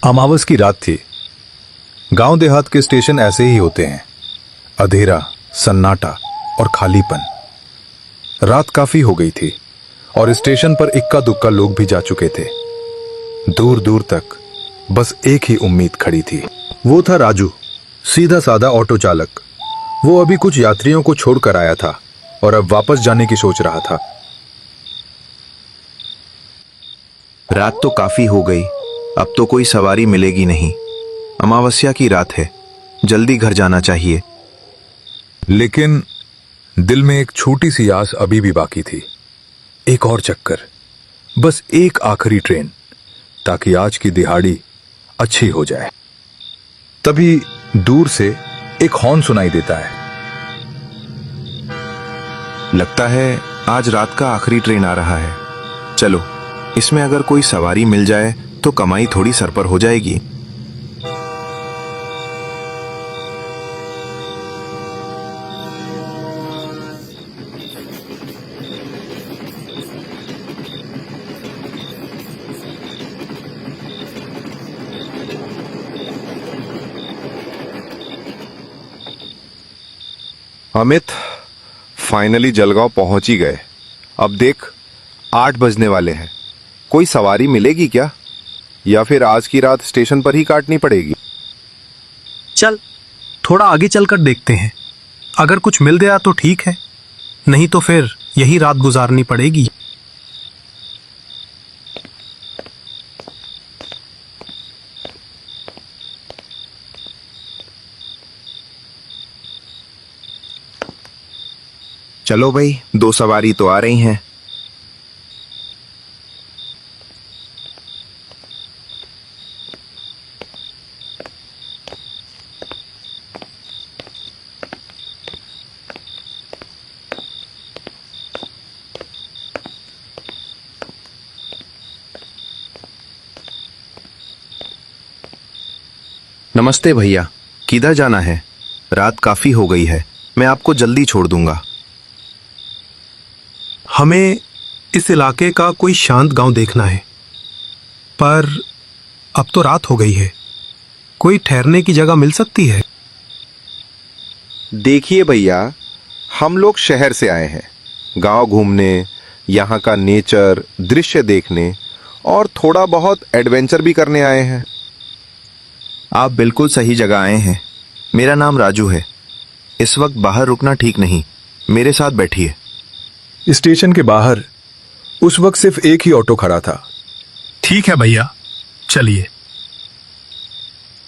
अमावस की रात थी। गांव देहात के स्टेशन ऐसे ही होते हैं, अंधेरा, सन्नाटा और खालीपन। रात काफी हो गई थी और स्टेशन पर इक्का दुक्का लोग भी जा चुके थे। दूर दूर तक बस एक ही उम्मीद खड़ी थी। वो था राजू, सीधा साधा ऑटो चालक। वो अभी कुछ यात्रियों को छोड़कर आया था और अब वापस जाने की सोच रहा था। रात तो काफी हो गई, अब तो कोई सवारी मिलेगी नहीं। अमावस्या की रात है, जल्दी घर जाना चाहिए। लेकिन दिल में एक छोटी सी आस अभी भी बाकी थी। एक और चक्कर, बस एक आखिरी ट्रेन, ताकि आज की दिहाड़ी अच्छी हो जाए। तभी दूर से एक हॉर्न सुनाई देता है। लगता है आज रात का आखिरी ट्रेन आ रहा है। चलो, इसमें अगर कोई सवारी मिल जाए तो कमाई थोड़ी सर पर हो जाएगी। अमित, फाइनली जलगांव पहुंच ही गए। अब देख, 8 बजने वाले हैं। कोई सवारी मिलेगी क्या, या फिर आज की रात स्टेशन पर ही काटनी पड़ेगी? चल, थोड़ा आगे चलकर देखते हैं। अगर कुछ मिल गया तो ठीक है, नहीं तो फिर यही रात गुजारनी पड़ेगी। चलो भाई, 2 सवारी तो आ रही हैं। नमस्ते भैया, किधर जाना है? रात काफी हो गई है, मैं आपको जल्दी छोड़ दूंगा। हमें इस इलाके का कोई शांत गांव देखना है, पर अब तो रात हो गई है। कोई ठहरने की जगह मिल सकती है? देखिए भैया, हम लोग शहर से आए हैं, गांव घूमने, यहाँ का नेचर, दृश्य देखने और थोड़ा बहुत एडवेंचर भी करने आए हैं। आप बिल्कुल सही जगह आए हैं। मेरा नाम राजू है। इस वक्त बाहर रुकना ठीक नहीं, मेरे साथ बैठिए। स्टेशन के बाहर उस वक्त सिर्फ एक ही ऑटो खड़ा था। ठीक है भैया, चलिए।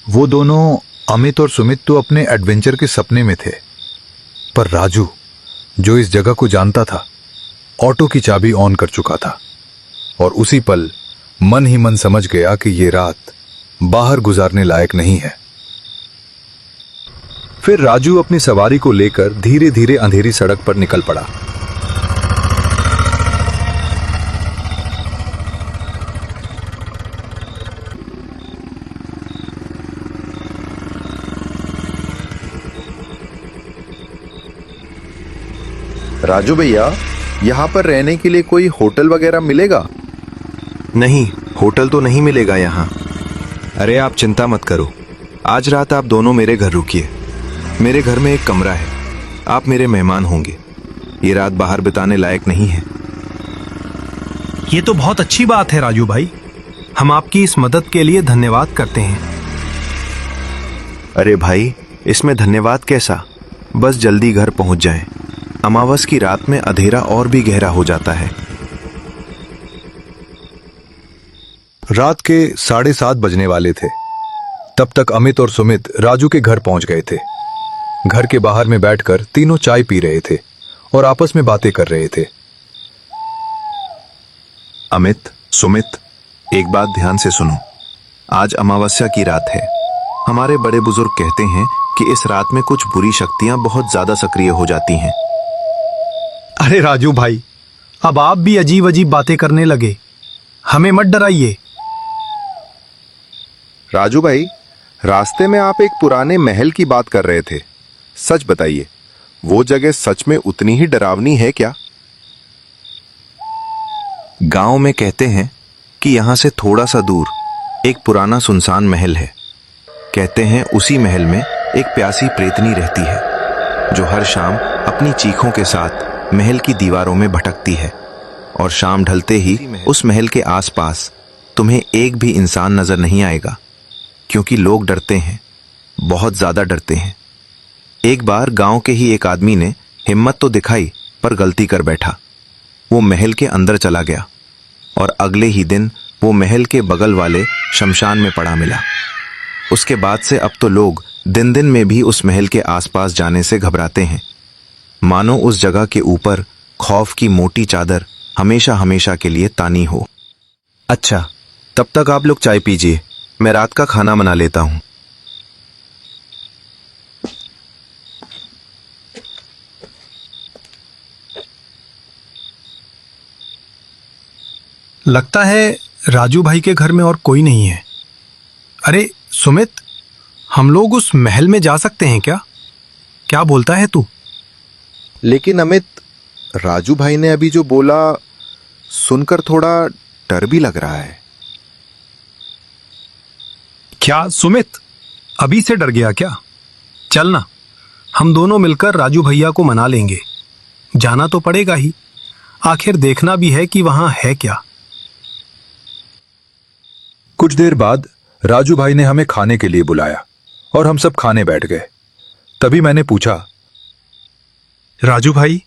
वो दोनों, अमित और सुमित, तो अपने एडवेंचर के सपने में थे, पर राजू, जो इस जगह को जानता था, ऑटो की चाबी ऑन कर चुका था और उसी पल मन ही मन समझ गया कि ये रात बाहर गुजारने लायक नहीं है। फिर राजू अपनी सवारी को लेकर धीरे धीरे अंधेरी सड़क पर निकल पड़ा। राजू भैया, यहाँ पर रहने के लिए कोई होटल वगैरह मिलेगा? नहीं, होटल तो नहीं मिलेगा यहाँ। अरे आप चिंता मत करो, आज रात आप दोनों मेरे घर रुकिए। मेरे घर में एक कमरा है, आप मेरे मेहमान होंगे। ये रात बाहर बिताने लायक नहीं है। ये तो बहुत अच्छी बात है राजू भाई, हम आपकी इस मदद के लिए धन्यवाद करते हैं। अरे भाई, इसमें धन्यवाद कैसा, बस जल्दी घर पहुंच जाएं। अमावस की रात में अंधेरा और भी गहरा हो जाता है। रात के 7:30 बजने वाले थे। तब तक अमित और सुमित राजू के घर पहुंच गए थे। घर के बाहर में बैठकर तीनों चाय पी रहे थे और आपस में बातें कर रहे थे। अमित, सुमित, एक बात ध्यान से सुनो। आज अमावस्या की रात है। हमारे बड़े बुजुर्ग कहते हैं कि इस रात में कुछ बुरी शक्तियां बहुत ज्यादा सक्रिय हो जाती हैं। अरे राजू भाई, अब आप भी अजीब अजीब बातें करने लगे, हमें मत डराइए। राजू भाई, रास्ते में आप एक पुराने महल की बात कर रहे थे। सच बताइए, वो जगह सच में उतनी ही डरावनी है क्या? गांव में कहते हैं कि यहां से थोड़ा सा दूर एक पुराना सुनसान महल है। कहते हैं उसी महल में एक प्यासी प्रेतनी रहती है जो हर शाम अपनी चीखों के साथ महल की दीवारों में भटकती है, और शाम ढलते ही उस महल के आसपास तुम्हें एक भी इंसान नजर नहीं आएगा, क्योंकि लोग डरते हैं, बहुत ज्यादा डरते हैं। एक बार गांव के ही एक आदमी ने हिम्मत तो दिखाई पर गलती कर बैठा। वो महल के अंदर चला गया और अगले ही दिन वो महल के बगल वाले शमशान में पड़ा मिला। उसके बाद से अब तो लोग दिन दिन में भी उस महल के आसपास जाने से घबराते हैं, मानो उस जगह के ऊपर खौफ की मोटी चादर हमेशा हमेशा के लिए तानी हो। अच्छा, तब तक आप लोग चाय पीजिए, मैं रात का खाना बना लेता हूं। लगता है राजू भाई के घर में और कोई नहीं है। अरे सुमित, हम लोग उस महल में जा सकते हैं क्या? क्या बोलता है तू? लेकिन अमित, राजू भाई ने अभी जो बोला सुनकर थोड़ा डर भी लग रहा है। क्या सुमित, अभी से डर गया क्या? चल ना, हम दोनों मिलकर राजू भैया को मना लेंगे। जाना तो पड़ेगा ही, आखिर देखना भी है कि वहां है क्या। कुछ देर बाद राजू भाई ने हमें खाने के लिए बुलाया और हम सब खाने बैठ गए। तभी मैंने पूछा, राजू भाई,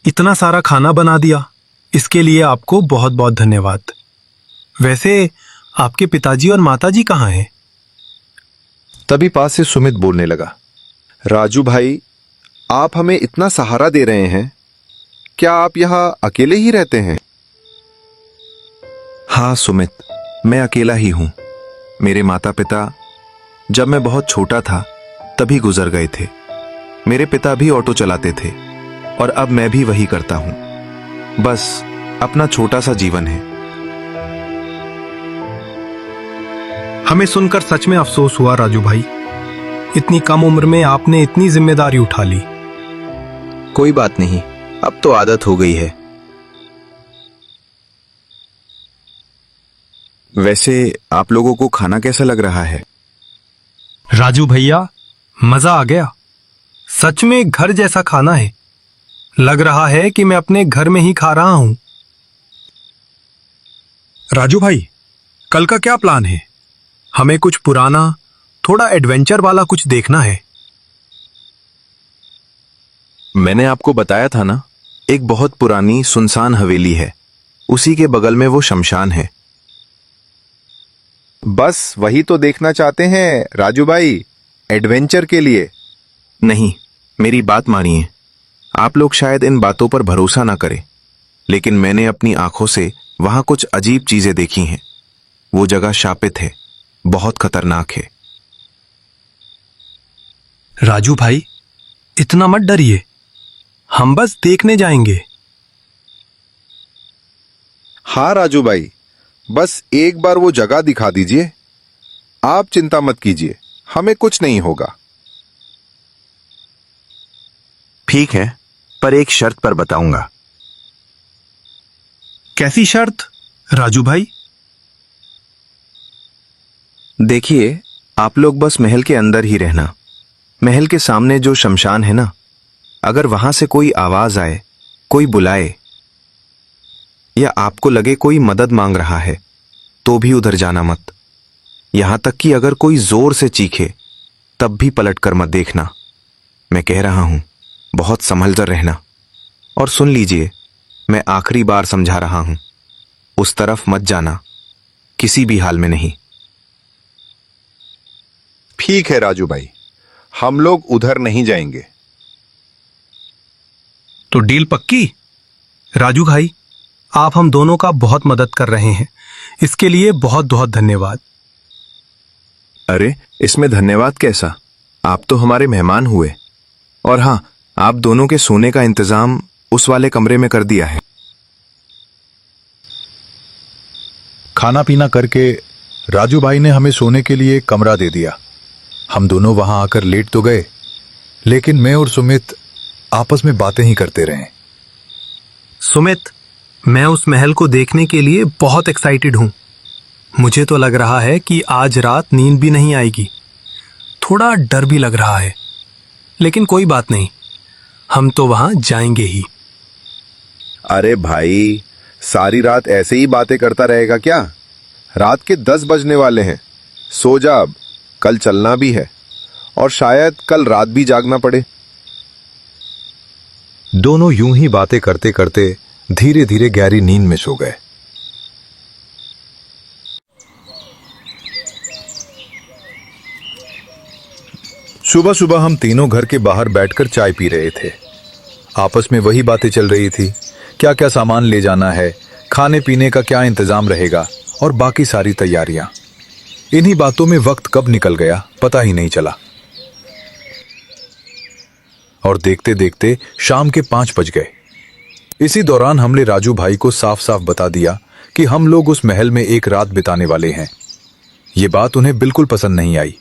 इतना सारा खाना बना दिया, इसके लिए आपको बहुत बहुत धन्यवाद। वैसे आपके पिताजी और माताजी कहाँ हैं? तभी पास से सुमित बोलने लगा, राजू भाई, आप हमें इतना सहारा दे रहे हैं, क्या आप यहां अकेले ही रहते हैं? हाँ सुमित, मैं अकेला ही हूं। मेरे माता पिता जब मैं बहुत छोटा था तभी गुजर गए थे। मेरे पिता भी ऑटो चलाते थे और अब मैं भी वही करता हूं। बस अपना छोटा सा जीवन है। हमें सुनकर सच में अफसोस हुआ राजू भाई। इतनी कम उम्र में आपने इतनी जिम्मेदारी उठा ली। कोई बात नहीं, अब तो आदत हो गई है। वैसे आप लोगों को खाना कैसा लग रहा है? राजू भैया, मजा आ गया। सच में घर जैसा खाना है। लग रहा है कि मैं अपने घर में ही खा रहा हूं। राजू भाई, कल का क्या प्लान है? हमें कुछ पुराना, थोड़ा एडवेंचर वाला कुछ देखना है। मैंने आपको बताया था ना, एक बहुत पुरानी सुनसान हवेली है, उसी के बगल में वो शमशान है। बस वही तो देखना चाहते हैं राजू भाई, एडवेंचर के लिए। नहीं, मेरी बात मानिए। आप लोग शायद इन बातों पर भरोसा ना करें, लेकिन मैंने अपनी आंखों से वहां कुछ अजीब चीजें देखी हैं। वो जगह शापित है, बहुत खतरनाक है। राजू भाई, इतना मत डरिए, हम बस देखने जाएंगे। हाँ राजू भाई, बस एक बार वो जगह दिखा दीजिए। आप चिंता मत कीजिए, हमें कुछ नहीं होगा। ठीक है, पर एक शर्त पर बताऊंगा। कैसी शर्त राजू भाई? देखिए, आप लोग बस महल के अंदर ही रहना। महल के सामने जो शमशान है ना, अगर वहां से कोई आवाज आए, कोई बुलाए, या आपको लगे कोई मदद मांग रहा है, तो भी उधर जाना मत। यहां तक कि अगर कोई जोर से चीखे तब भी पलट कर मत देखना। मैं कह रहा हूं, बहुत संभल कर रहना। और सुन लीजिए, मैं आखिरी बार समझा रहा हूं, उस तरफ मत जाना, किसी भी हाल में नहीं। ठीक है राजू भाई, हम लोग उधर नहीं जाएंगे। तो डील पक्की? राजू भाई, आप हम दोनों का बहुत मदद कर रहे हैं, इसके लिए बहुत बहुत धन्यवाद। अरे, इसमें धन्यवाद कैसा? आप तो हमारे मेहमान हुए। और हां, आप दोनों के सोने का इंतजाम उस वाले कमरे में कर दिया है। खाना पीना करके राजू भाई ने हमें सोने के लिए एक कमरा दे दिया। हम दोनों वहां आकर लेट तो गए, लेकिन मैं और सुमित आपस में बातें ही करते रहे। सुमित, मैं उस महल को देखने के लिए बहुत एक्साइटेड हूं। मुझे तो लग रहा है कि आज रात नींद भी नहीं आएगी। थोड़ा डर भी लग रहा है, लेकिन कोई बात नहीं, हम तो वहां जाएंगे ही। अरे भाई, सारी रात ऐसे ही बातें करता रहेगा क्या? रात के 10 बजने वाले हैं। सो जा अब, कल चलना भी है और शायद कल रात भी जागना पड़े। दोनों यूं ही बातें करते करते धीरे धीरे गहरी नींद में सो गए। सुबह सुबह हम तीनों घर के बाहर बैठकर चाय पी रहे थे। आपस में वही बातें चल रही थी, क्या क्या सामान ले जाना है, खाने पीने का क्या इंतजाम रहेगा और बाकी सारी तैयारियां। इन्हीं बातों में वक्त कब निकल गया पता ही नहीं चला और देखते देखते शाम के 5 बज गए। इसी दौरान हमने राजू भाई को साफ साफ बता दिया कि हम लोग उस महल में एक रात बिताने वाले हैं। ये बात उन्हें बिल्कुल पसंद नहीं आई।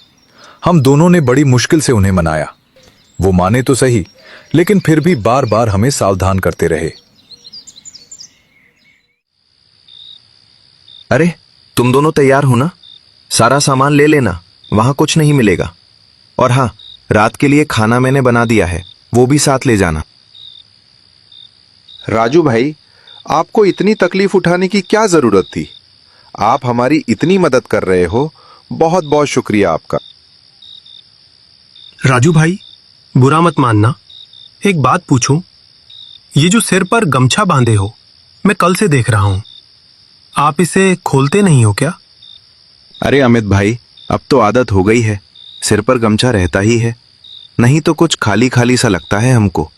हम दोनों ने बड़ी मुश्किल से उन्हें मनाया। वो माने तो सही, लेकिन फिर भी बार बार हमें सावधान करते रहे। अरे तुम दोनों तैयार हो ना? सारा सामान ले लेना, वहां कुछ नहीं मिलेगा। और हाँ, रात के लिए खाना मैंने बना दिया है, वो भी साथ ले जाना। राजू भाई, आपको इतनी तकलीफ उठाने की क्या जरूरत थी? आप हमारी इतनी मदद कर रहे हो, बहुत बहुत शुक्रिया आपका। राजू भाई, बुरा मत मानना, एक बात पूछूं? ये जो सिर पर गमछा बांधे हो, मैं कल से देख रहा हूं, आप इसे खोलते नहीं हो क्या? अरे अमित भाई, अब तो आदत हो गई है, सिर पर गमछा रहता ही है, नहीं तो कुछ खाली खाली सा लगता है हमको।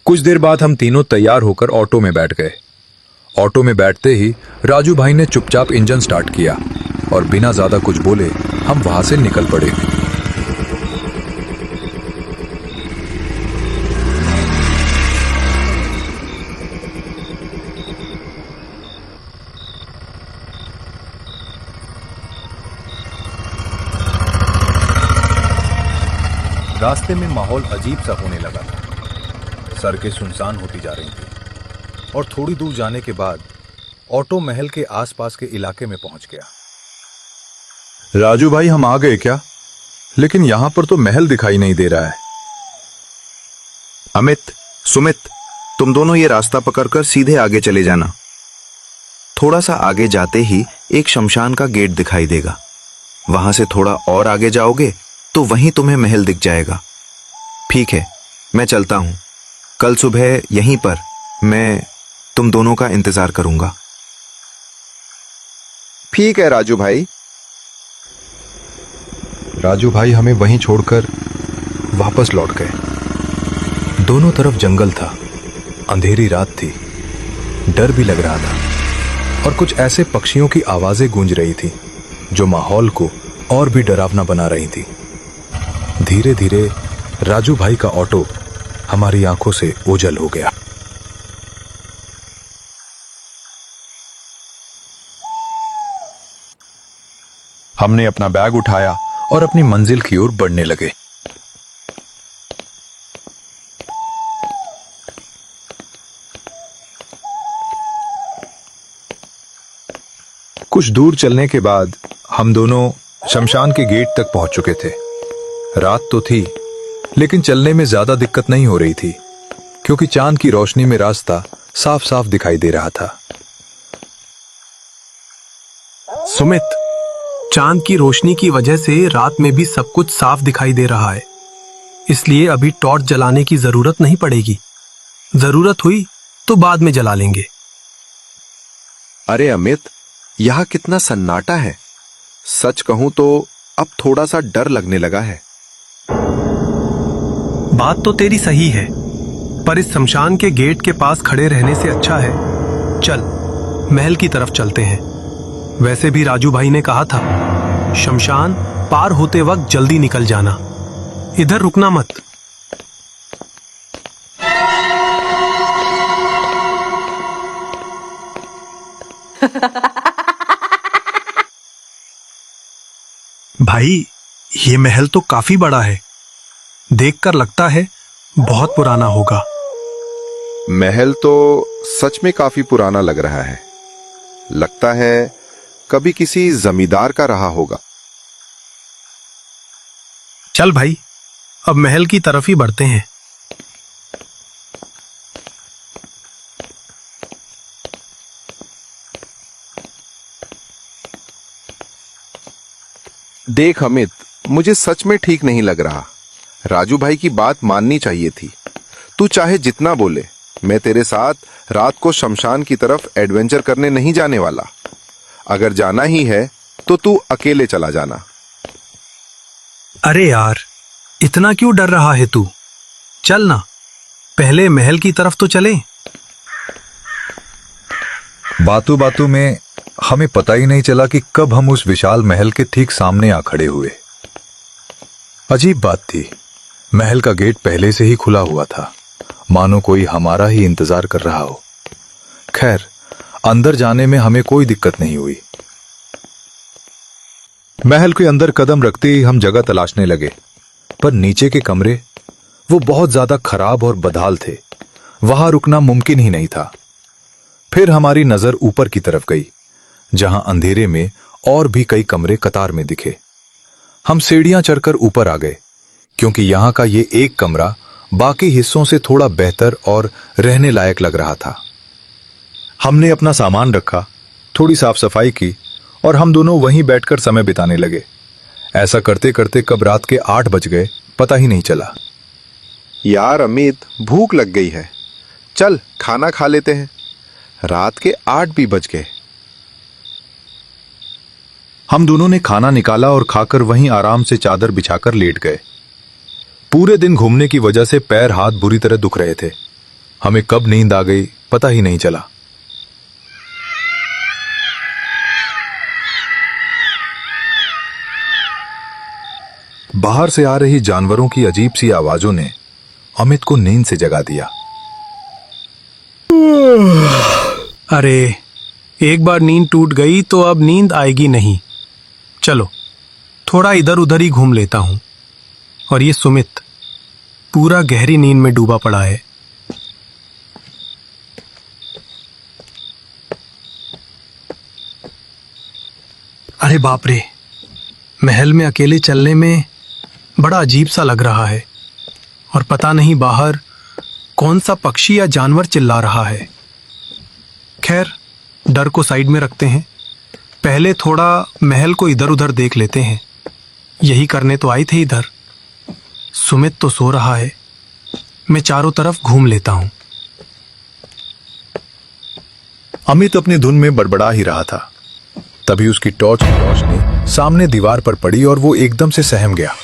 कुछ देर बाद हम तीनों तैयार होकर ऑटो में बैठ गए। ऑटो में बैठते ही राजू भाई ने चुपचाप इंजन स्टार्ट किया और बिना ज्यादा कुछ बोले हम वहां से निकल पड़े। रास्ते में माहौल अजीब सा होने लगा था। सड़कें सुनसान होती जा रही थी और थोड़ी दूर जाने के बाद ऑटो महल के आसपास के इलाके में पहुंच गया। राजू भाई, हम आ गए क्या? लेकिन यहां पर तो महल दिखाई नहीं दे रहा है। अमित, सुमित, तुम दोनों ये रास्ता पकड़कर सीधे आगे चले जाना। थोड़ा सा आगे जाते ही एक शमशान का गेट दिखाई देगा। वहां से थोड़ा और आगे जाओगे तो वहीं तुम्हें महल दिख जाएगा। ठीक है, मैं चलता हूं। कल सुबह यहीं पर मैं तुम दोनों का इंतजार करूंगा। ठीक है राजू भाई। राजू भाई हमें वहीं छोड़कर वापस लौट गए। दोनों तरफ जंगल था, अंधेरी रात थी, डर भी लग रहा था और कुछ ऐसे पक्षियों की आवाजें गूंज रही थी जो माहौल को और भी डरावना बना रही थी। धीरे धीरे राजू भाई का ऑटो हमारी आंखों से ओझल हो गया। हमने अपना बैग उठाया और अपनी मंजिल की ओर बढ़ने लगे। कुछ दूर चलने के बाद हम दोनों शमशान के गेट तक पहुंच चुके थे। रात तो थी, लेकिन चलने में ज्यादा दिक्कत नहीं हो रही थी क्योंकि चांद की रोशनी में रास्ता साफ साफ दिखाई दे रहा था। सुमित, चांद की रोशनी की वजह से रात में भी सब कुछ साफ दिखाई दे रहा है, इसलिए अभी टॉर्च जलाने की जरूरत नहीं पड़ेगी। जरूरत हुई तो बाद में जला लेंगे। अरे अमित, यहां कितना सन्नाटा है। सच कहूं तो अब थोड़ा सा डर लगने लगा है। बात तो तेरी सही है, पर इस शमशान के गेट के पास खड़े रहने से अच्छा है चल महल की तरफ चलते हैं। वैसे भी राजू भाई ने कहा था, शमशान पार होते वक्त जल्दी निकल जाना, इधर रुकना मत। भाई, ये महल तो काफी बड़ा है, देखकर लगता है बहुत पुराना होगा। महल तो सच में काफी पुराना लग रहा है। लगता है कभी किसी जमींदार का रहा होगा। चल भाई, अब महल की तरफ ही बढ़ते हैं। देख अमित, मुझे सच में ठीक नहीं लग रहा। राजू भाई की बात माननी चाहिए थी। तू चाहे जितना बोले, मैं तेरे साथ रात को शमशान की तरफ एडवेंचर करने नहीं जाने वाला। अगर जाना ही है तो तू अकेले चला जाना। अरे यार, इतना क्यों डर रहा है तू? चल ना, पहले महल की तरफ तो चले। बातों बातों में हमें पता ही नहीं चला कि कब हम उस विशाल महल के ठीक सामने आ खड़े हुए। अजीब बात थी, महल का गेट पहले से ही खुला हुआ था, मानो कोई हमारा ही इंतजार कर रहा हो। खैर, अंदर जाने में हमें कोई दिक्कत नहीं हुई। महल के अंदर कदम रखते ही हम जगह तलाशने लगे, पर नीचे के कमरे वो बहुत ज्यादा खराब और बदहाल थे, वहां रुकना मुमकिन ही नहीं था। फिर हमारी नजर ऊपर की तरफ गई, जहां अंधेरे में और भी कई कमरे कतार में दिखे। हम सीढ़ियां चढ़कर ऊपर आ गए, क्योंकि यहां का ये एक कमरा बाकी हिस्सों से थोड़ा बेहतर और रहने लायक लग रहा था। हमने अपना सामान रखा, थोड़ी साफ सफाई की और हम दोनों वहीं बैठकर समय बिताने लगे। ऐसा करते करते कब रात के 8 बज गए पता ही नहीं चला। यार अमित, भूख लग गई है, चल खाना खा लेते हैं। रात के 8 भी बज गए। हम दोनों ने खाना निकाला और खाकर वहीं आराम से चादर बिछाकर लेट गए। पूरे दिन घूमने की वजह से पैर हाथ बुरी तरह दुख रहे थे। हमें कब नींद आ गई पता ही नहीं चला। बाहर से आ रही जानवरों की अजीब सी आवाजों ने अमित को नींद से जगा दिया। अरे, एक बार नींद टूट गई तो अब नींद आएगी नहीं। चलो, थोड़ा इधर उधर ही घूम लेता हूं। और ये सुमित पूरा गहरी नींद में डूबा पड़ा है। अरे बाप रे, महल में अकेले चलने में बड़ा अजीब सा लग रहा है, और पता नहीं बाहर कौन सा पक्षी या जानवर चिल्ला रहा है। खैर, डर को साइड में रखते हैं, पहले थोड़ा महल को इधर उधर देख लेते हैं। यही करने तो आए थे इधर। सुमित तो सो रहा है, मैं चारों तरफ घूम लेता हूं। अमित अपनी धुन में बड़बड़ा ही रहा था, तभी उसकी टॉर्च की रोशनी सामने दीवार पर पड़ी और वो एकदम से सहम गया।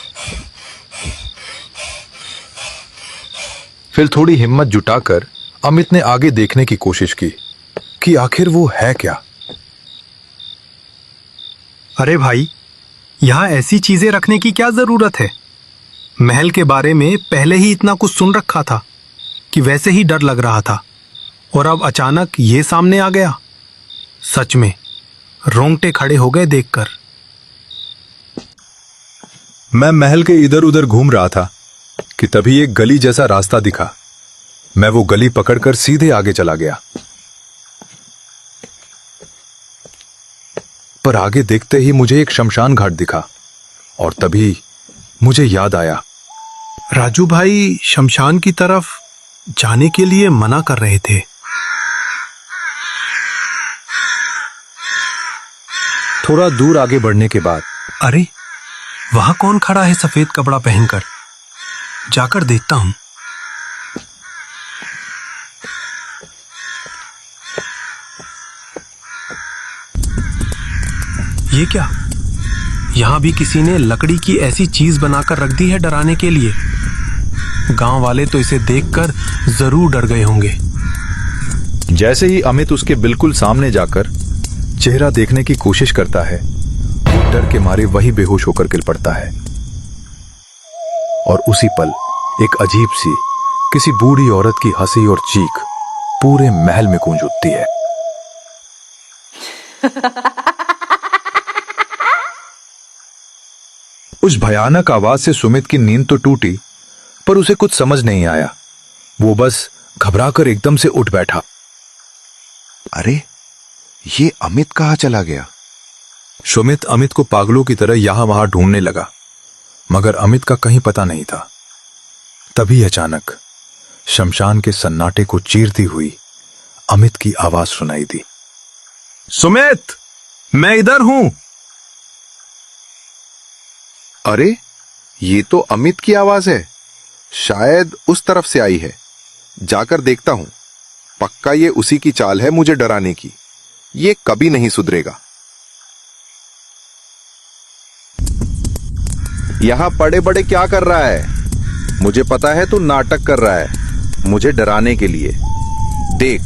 फिर थोड़ी हिम्मत जुटाकर अमित ने आगे देखने की कोशिश की कि आखिर वो है क्या। अरे भाई, यहां ऐसी चीजें रखने की क्या जरूरत है? महल के बारे में पहले ही इतना कुछ सुन रखा था कि वैसे ही डर लग रहा था, और अब अचानक ये सामने आ गया। सच में रोंगटे खड़े हो गए देखकर। मैं महल के इधर उधर घूम रहा था कि तभी एक गली जैसा रास्ता दिखा। मैं वो गली पकड़कर सीधे आगे चला गया, पर आगे देखते ही मुझे एक शमशान घाट दिखा और तभी मुझे याद आया। राजू भाई शमशान की तरफ जाने के लिए मना कर रहे थे। थोड़ा दूर आगे बढ़ने के बाद अरे, वहां कौन खड़ा है सफेद कपड़ा पहनकर? जाकर देखता हूं। ये क्या? यहां भी किसी ने लकड़ी की ऐसी चीज बनाकर रख दी है डराने के लिए। गांव वाले तो इसे देखकर जरूर डर गए होंगे। जैसे ही अमित उसके बिल्कुल सामने जाकर चेहरा देखने की कोशिश करता है, वो डर के मारे वही बेहोश होकर गिर पड़ता है। और उसी पल एक अजीब सी किसी बूढ़ी औरत की हंसी और चीख पूरे महल में गूंज उठती है। उस भयानक आवाज से सुमित की नींद तो टूटी, पर उसे कुछ समझ नहीं आया। वो बस घबराकर एकदम से उठ बैठा। अरे, ये अमित कहाँ चला गया? सुमित अमित को पागलों की तरह यहां वहां ढूंढने लगा, मगर अमित का कहीं पता नहीं था। तभी अचानक शमशान के सन्नाटे को चीरती हुई अमित की आवाज सुनाई दी। सुमित, मैं इधर हूं। अरे, ये तो अमित की आवाज है। शायद उस तरफ से आई है। जाकर देखता हूं। पक्का ये उसी की चाल है मुझे डराने की। ये कभी नहीं सुधरेगा। यहां पड़े पड़े क्या कर रहा है? मुझे पता है तू नाटक कर रहा है मुझे डराने के लिए। देख,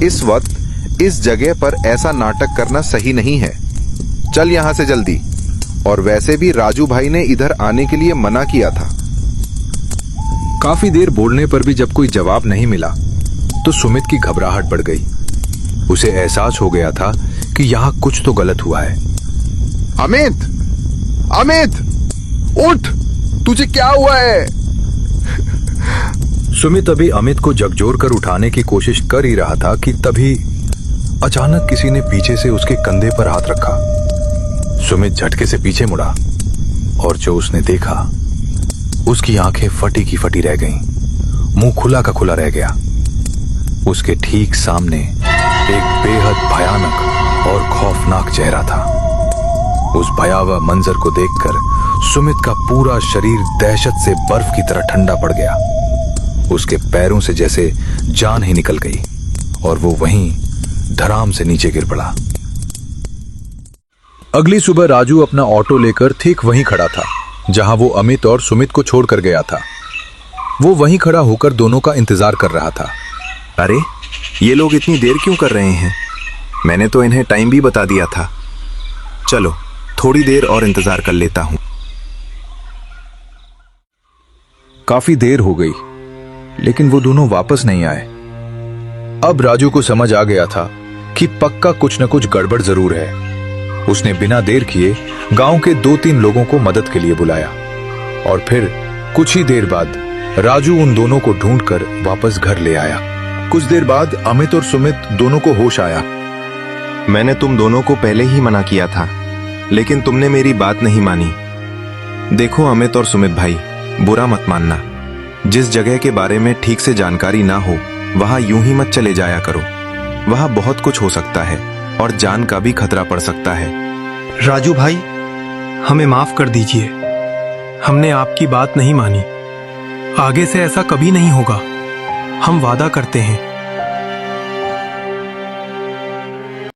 इस वक्त इस जगह पर ऐसा नाटक करना सही नहीं है। चल यहां से जल्दी। और वैसे भी राजू भाई ने इधर आने के लिए मना किया था। काफी देर बोलने पर भी जब कोई जवाब नहीं मिला तो सुमित की घबराहट बढ़ गई। उसे एहसास हो गया था कि यहां कुछ तो गलत हुआ है। अमित, अमित, उठ! तुझे क्या हुआ है? सुमित अभी अमित को झकझोर कर उठाने की कोशिश कर ही रहा था कि तभी अचानक किसी ने पीछे से उसके कंधे पर हाथ रखा। सुमित झटके से पीछे मुड़ा और जो उसने देखा, उसकी आंखें फटी की फटी रह गईं, मुंह खुला का खुला रह गया। उसके ठीक सामने एक बेहद भयानक और खौफनाक चेहरा था। उस भयावह मंजर को देखकर सुमित का पूरा शरीर दहशत से बर्फ की तरह ठंडा पड़ गया। उसके पैरों से जैसे जान ही निकल गई और वो वहीं धड़ाम से नीचे गिर पड़ा। अगली सुबह राजू अपना ऑटो लेकर ठीक वहीं खड़ा था जहां वो अमित और सुमित को छोड़कर गया था। वो वहीं खड़ा होकर दोनों का इंतजार कर रहा था। अरे, ये लोग इतनी देर क्यों कर रहे हैं? मैंने तो इन्हें टाइम भी बता दिया था। चलो, थोड़ी देर और इंतजार कर लेता हूं। काफी देर हो गई, लेकिन वो दोनों वापस नहीं आए। अब राजू को समझ आ गया था कि पक्का कुछ न कुछ गड़बड़ जरूर है। उसने बिना देर किए गांव के 2-3 लोगों को मदद के लिए बुलाया और फिर कुछ ही देर बाद राजू उन दोनों को ढूंढकर वापस घर ले आया। कुछ देर बाद अमित और सुमित दोनों को होश आया। मैंने तुम दोनों को पहले ही मना किया था, लेकिन तुमने मेरी बात नहीं मानी। देखो अमित और सुमित भाई, बुरा मत मानना। जिस जगह के बारे में ठीक से जानकारी ना हो वहां यूं ही मत चले जाया करो। वहां बहुत कुछ हो सकता है और जान का भी खतरा पड़ सकता है। राजू भाई, हमें माफ कर दीजिए। हमने आपकी बात नहीं मानी। आगे से ऐसा कभी नहीं होगा। हम वादा करते हैं